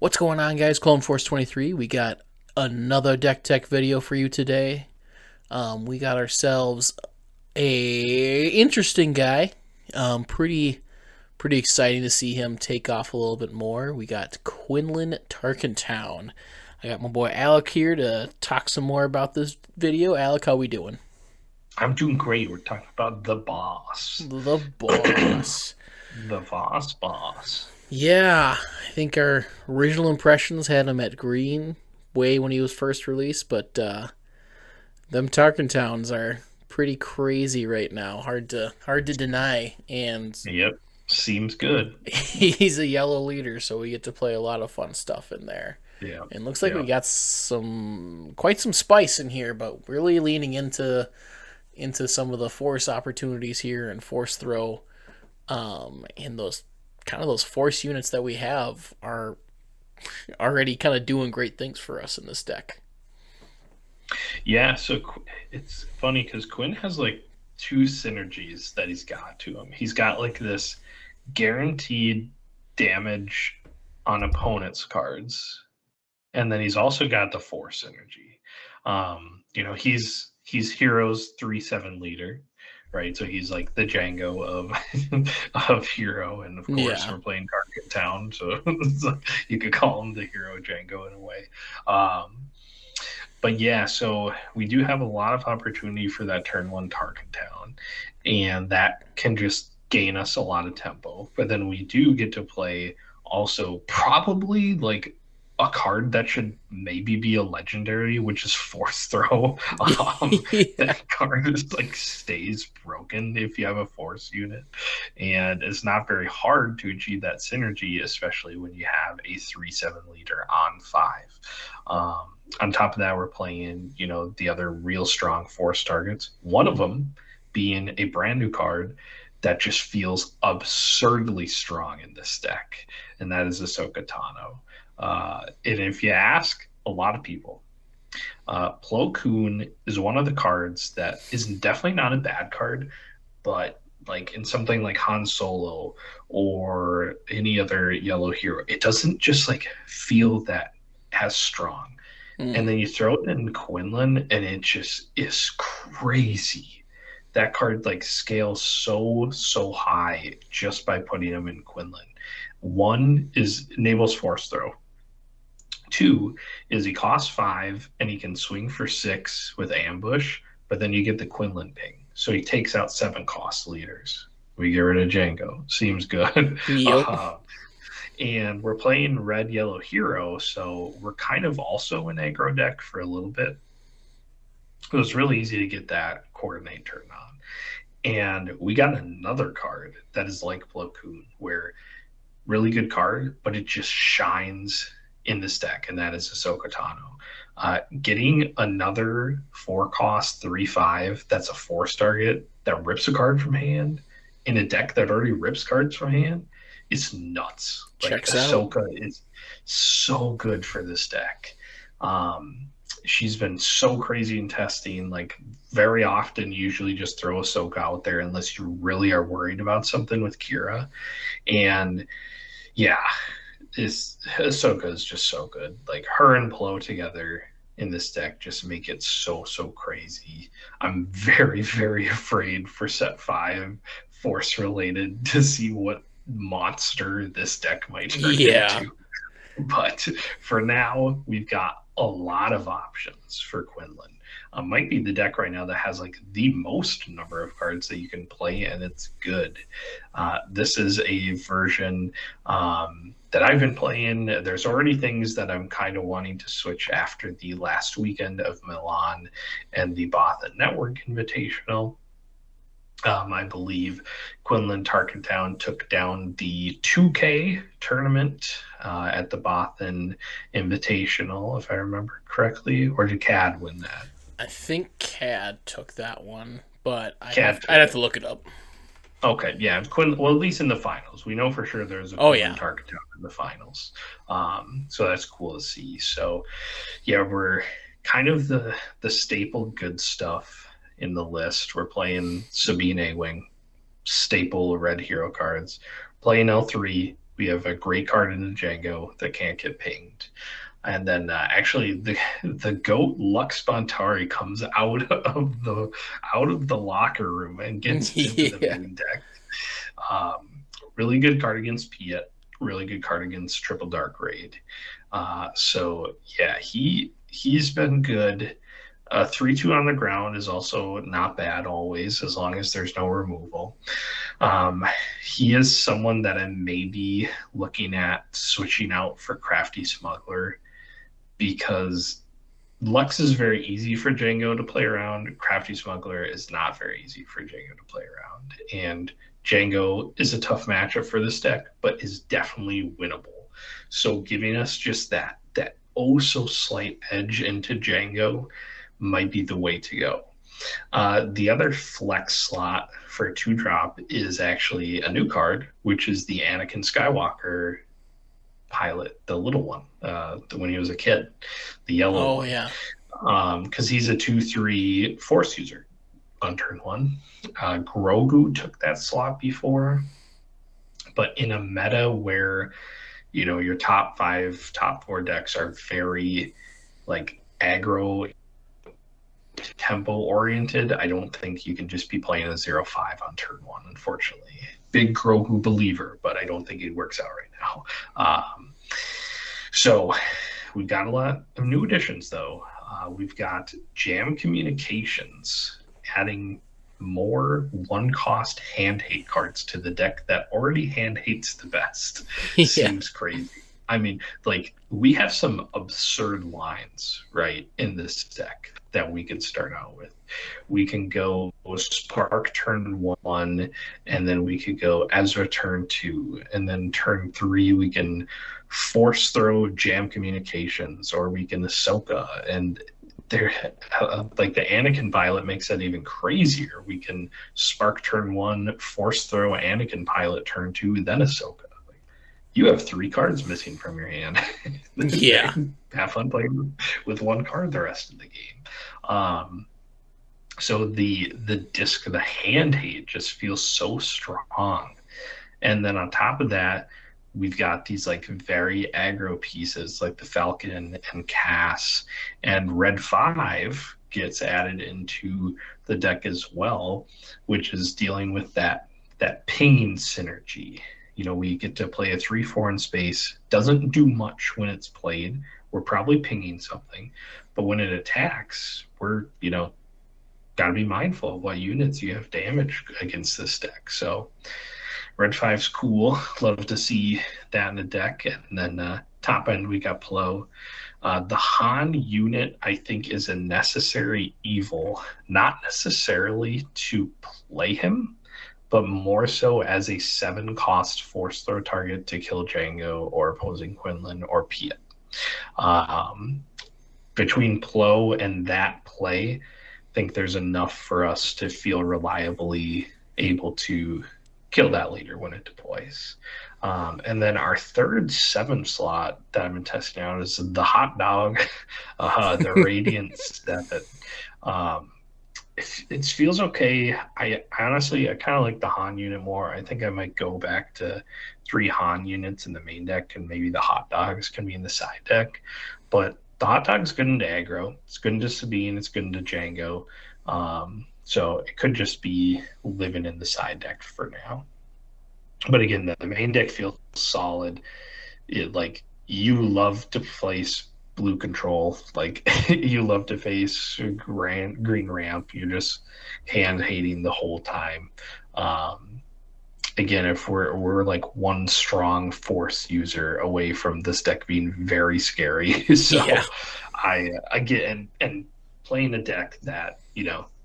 What's going on, guys? Clone Force 23. We got another deck tech video for you today. We got ourselves a interesting guy. Pretty exciting to see him take off a little bit more. We got Quinlan Tarkentown. I got my boy Alec here to talk some more about this video. Alec, how we doing? I'm doing great. We're talking about the boss. The boss. The boss. Yeah, I think our original impressions had him at green way when he was first released, but them Tarkentowns are pretty crazy right now. Hard to deny, and Yep. Seems good. he's a yellow leader, so we get to play a lot of fun stuff in there. Yeah. And looks like we Yeah. got quite some spice in here, but really leaning into some of the force opportunities here and force throw. And those force units that we have are already kind of doing great things for us in this deck. Yeah. So it's funny because Quinn has like two synergies that he's got to him. He's got like this guaranteed damage on opponent's cards, and then he's also got the force synergy. He's Hero's 3/7 leader, right? So he's like the Django of of Hero, and of course Yeah. we're playing Target Town, so you could call him the Hero Django in a way. But yeah, so we do have a lot of opportunity for that turn one Target Town, and that can just gain us a lot of tempo. But then we do get to play also probably like a card that should maybe be a legendary, which is Force Throw. Yeah. That card is like stays broken if you have a Force unit, and it's not very hard to achieve that synergy, especially when you have a 3/7 leader on five. On top of that, we're playing, the other real strong Force targets. One of them being a brand new card that just feels absurdly strong in this deck, and that is Ahsoka Tano. And if you ask a lot of people, Plo Koon is one of the cards that is definitely not a bad card, but like in something like Han Solo or any other yellow hero, it doesn't just like feel that as strong. And Mm. then you throw it in Quinlan, and it just is crazy. That card like scales so high just by putting him in Quinlan. One is enables force throw. Two is he costs 5 and he can swing for 6 with ambush, but then you get the Quinlan ping. So he takes out 7 cost leaders. We get rid of Django. Seems good. Yep. uh, and we're playing red yellow hero, so we're kind of also an aggro deck for a little bit. It was really easy to get that coordinate turned on. And we got another card that is like Plo Koon, where really good card, but it just shines in this deck, and that is Ahsoka Tano. Getting another 4 cost 3/5 that's a force target that rips a card from hand in a deck that already rips cards from hand is nuts. Like Checks out. Ahsoka is so good for this deck. Um, she's been so crazy in testing. Like very often, usually just throw Ahsoka out there unless you really are worried about something with Kira. And yeah, Ahsoka is just so good. Like her and Plo together in this deck just make it so crazy. I'm very afraid for set 5 force related to see what monster this deck might turn Yeah. into. But for now, we've got a lot of options for Quinlan. Might be the deck right now that has like the most number of cards that you can play, and it's good. This is a version that I've been playing. There's already things that I'm kind of wanting to switch after the last weekend of Milan and the Bothan Network Invitational. I believe Quinlan Tarkentown took down the 2K tournament at the Bothan Invitational, if I remember correctly, or did CAD win that? I think Cad took that one, but CAD I'd took have it. to look it up. Okay, yeah, Quinn. Well, at least in the finals, we know for sure there's a Oh Quinlan yeah. Tarkentown in the finals. So that's cool to see. So yeah, we're kind of the staple good stuff in the list. We're playing Sabine A Wing, staple red hero cards. Playing L3, We have a great card in the Django that can't get pinged. And then actually the goat Lux Bontari comes out of the locker room and gets into the Yeah. main deck. Really good card against Piet. Really good card against Triple Dark Raid. So yeah, he's been good. 3-2 on the ground is also not bad always, as long as there's no removal. He is someone that I may be looking at switching out for Crafty Smuggler because Lux is very easy for Django to play around. Crafty Smuggler is not very easy for Django to play around. And Django is a tough matchup for this deck, but is definitely winnable. So giving us just that oh so slight edge into Django might be the way to go. The other flex slot for a 2-drop is actually a new card, which is the Anakin Skywalker pilot, the little one, when he was a kid, the yellow Oh one, yeah. because he's a 2/3 Force user on turn 1. Grogu took that slot before, but in a meta where your top 5, top 4 decks are very like aggro tempo oriented, I don't think you can just be playing a 0/5 on turn 1, unfortunately. Big Grogu believer, but I don't think it works out right now. So we've got a lot of new additions, though. We've got Jam Communications adding more one-cost hand hate cards to the deck that already hand hates the best. Yeah. Seems crazy. I mean, like, we have some absurd lines, right, in this deck that we could start out with. We can go Spark turn 1, and then we could go Ezra turn 2, and then turn 3 we can Force Throw Jam Communications, or we can Ahsoka, and there, like the Anakin pilot makes that even crazier. We can Spark turn 1, Force Throw Anakin pilot turn 2, then Ahsoka. You have 3 cards missing from your hand. Yeah. Have fun playing with 1 card the rest of the game. So the disc, the hand hate just feels so strong. And then on top of that, we've got these like very aggro pieces like the Falcon and Cass, and Red 5 gets added into the deck as well, which is dealing with that pinging synergy. We get to play a 3/4 in space. Doesn't do much when it's played. We're probably pinging something. But when it attacks, we're, got to be mindful of what units you have damage against this deck. So Red 5's cool. Love to see that in the deck. And then top end, we got Plo. The Han unit, I think, is a necessary evil, not necessarily to play him, but more so as a 7-cost Force Throw target to kill Django or opposing Quinlan or Piet. Between Plo and that play, I think there's enough for us to feel reliably able to kill that leader when it deploys. And then our third 7 slot that I've been testing out is the hot dog, the Radiant Stephet. It feels okay. I honestly, I kind of like the Han unit more. I think I might go back to 3 Han units in the main deck, and maybe the hot dogs can be in the side deck. But the hot dog's good into aggro. It's good into Sabine. It's good into Django. So it could just be living in the side deck for now. But again, the main deck feels solid. You love to place blue control, like you love to face green ramp. You're just hand hating the whole time. Again, if we're like 1 strong Force user away from this deck being very scary. So Yeah. I get, and playing a deck that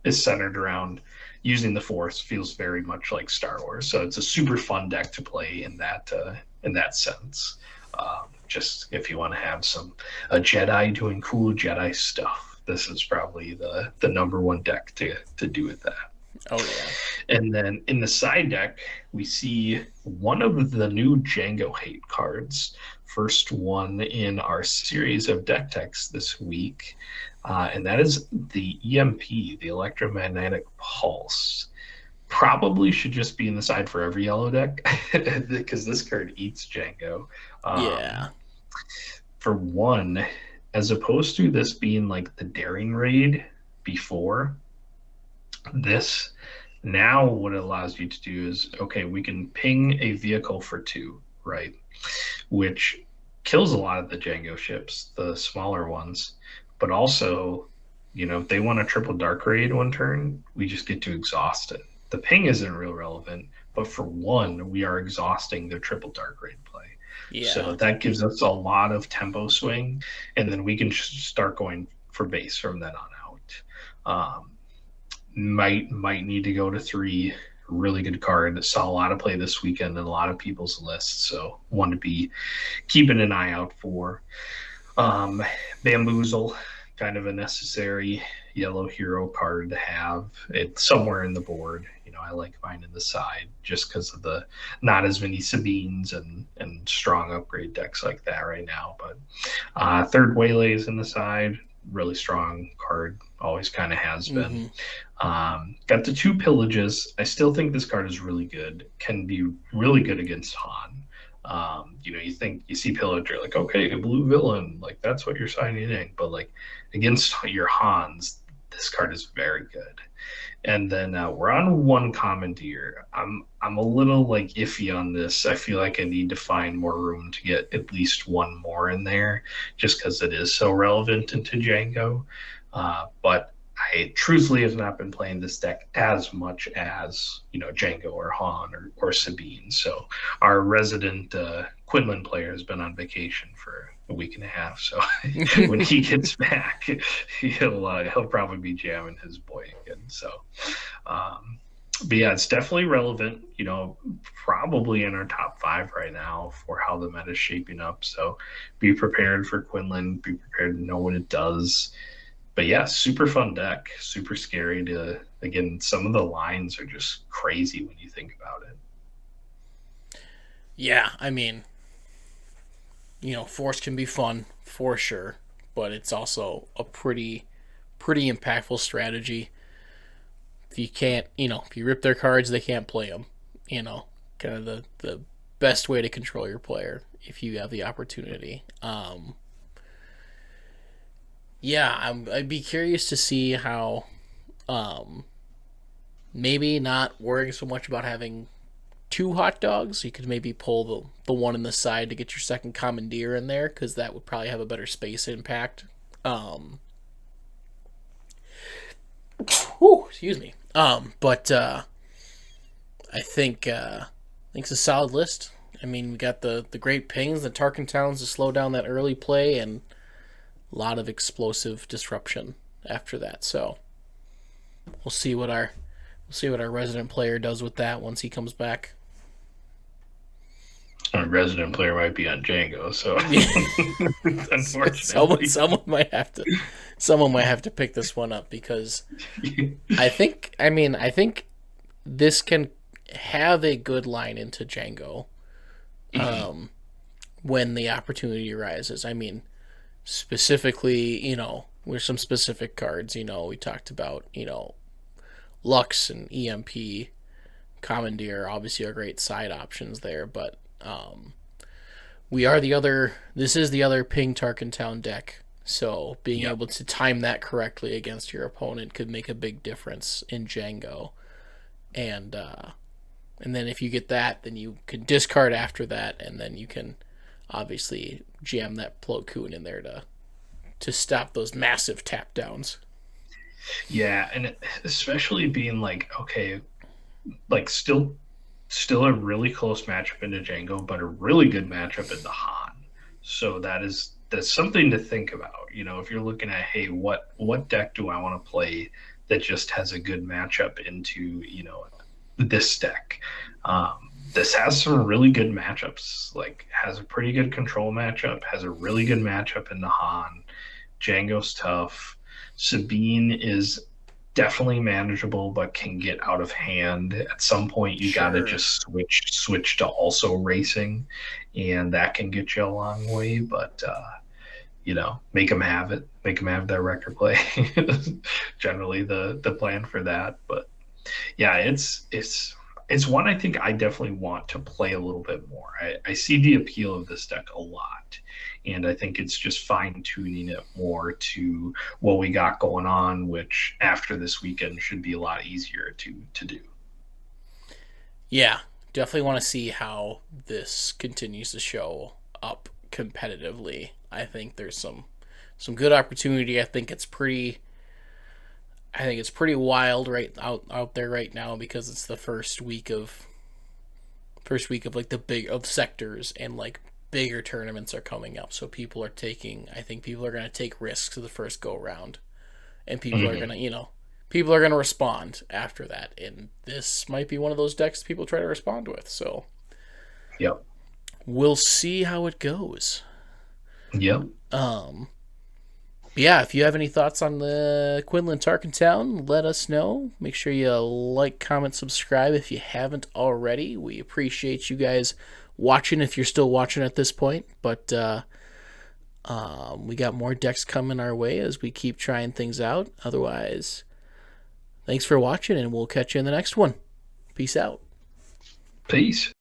is centered around using the Force feels very much like Star Wars. So it's a super fun deck to play in that sense. Just if you want to have a Jedi doing cool Jedi stuff, this is probably the number 1 deck to do with that. Oh yeah. And then in the side deck, we see one of the new Django hate cards. First one in our series of deck techs this week. And that is the EMP, the electromagnetic pulse. probably should just be in the side for every yellow deck because this card eats Django. Yeah. Um, for one, as opposed to this being like the daring raid before, this now what it allows you to do is okay, we can ping a vehicle for 2, right? Which kills a lot of the Django ships, the smaller ones, but also, if they want a triple dark raid one turn, we just get to exhaust it. The ping isn't real relevant, but for one, we are exhausting their triple dark raid play. So Yeah. that gives us a lot of tempo swing, and then we can start going for base from then on out. Might need to go to 3. Really good card. Saw a lot of play this weekend in a lot of people's lists, so one to be keeping an eye out for. Um, Bamboozle, kind of a necessary yellow hero card to have. It's somewhere in the board. I like mine in the side just because of the not as many Sabines and strong upgrade decks like that right now. But third Waylays in the side, really strong card. Always kind of has been. Mm-hmm. Got the 2 Pillages. I still think this card is really good. Can be really good against Han. You see Pillage, you're like, okay, a blue villain, like that's what you're signing in. But like against your Hans, this card is very good. And then we're on 1 Commandeer. I'm a little like iffy on this. I feel like I need to find more room to get at least 1 more in there, just because it is so relevant into Django. But I truthfully have not been playing this deck as much as Django or Han or Sabine. So our resident Quinlan player has been on vacation for a week and a half. So when he gets back, he'll probably be jamming his boy again. So, but yeah, it's definitely relevant. Probably in our top 5 right now for how the meta is shaping up. So be prepared for Quinlan. Be prepared to know what it does. But yeah, super fun deck, super scary again, some of the lines are just crazy when you think about it. Yeah, I mean, Force can be fun for sure, but it's also a pretty impactful strategy. If you can't, if you rip their cards, they can't play them. Kind of the best way to control your player if you have the opportunity. Yeah, I'd be curious to see how maybe not worrying so much about having 2 hot dogs. You could maybe pull the one in the side to get your second commandeer in there, because that would probably have a better space impact. Excuse me. But I think it's a solid list. I mean, we got the great pings, the Tarkin Towns to slow down that early play, and a lot of explosive disruption after that. So we'll see what our resident player does with that once he comes back. Our resident player might be on Django, so someone unfortunately, someone might have to pick this one up, because I think this can have a good line into Django when the opportunity arises. I mean, specifically, with some specific cards, we talked about, Lux and EMP, Commandeer obviously are great side options there, but this is the other Ping Tarkin Town deck, so being able to time that correctly against your opponent could make a big difference in Django. And then if you get that, then you can discard after that, and then you can obviously jam that Plo Koon in there to stop those massive tap downs. Yeah, and especially being like, okay, like still a really close matchup into Django, but a really good matchup into Han. So that's something to think about. If you're looking at, hey, what deck do I want to play that just has a good matchup into this deck? This has some really good matchups. Like, has a pretty good control matchup, has a really good matchup into Han. Django's tough. Sabine is definitely manageable, but can get out of hand. At some point, you got to just switch to also racing, and that can get you a long way. But make them have that record play. Generally, the plan for that. But Yeah, it's one I think I definitely want to play a little bit more. I see the appeal of this deck a lot, and I think it's just fine tuning it more to what we got going on, which after this weekend should be a lot easier to do. Yeah, definitely want to see how this continues to show up competitively. I think there's some good opportunity. I think it's pretty wild right out there right now because it's the first week of like the big of sectors and like bigger tournaments are coming up. So I think people are going to take risks the first go round, and people are Mm-hmm. going to people are going to respond after that. And this might be one of those decks people try to respond with. So Yep. we'll see how it goes. Yep. Um, yeah, if you have any thoughts on the Quinlan Tarkin Town, let us know. Make sure you like, comment, subscribe if you haven't already. We appreciate you guys watching if you're still watching at this point. But we got more decks coming our way as we keep trying things out. Otherwise, thanks for watching, and we'll catch you in the next one. Peace out. Peace.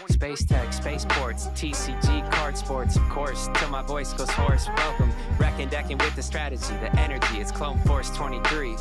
Space tech, spaceports, TCG, card sports, of course, till my voice goes hoarse. Welcome, decking with the strategy, the energy, it's Clone Force 23.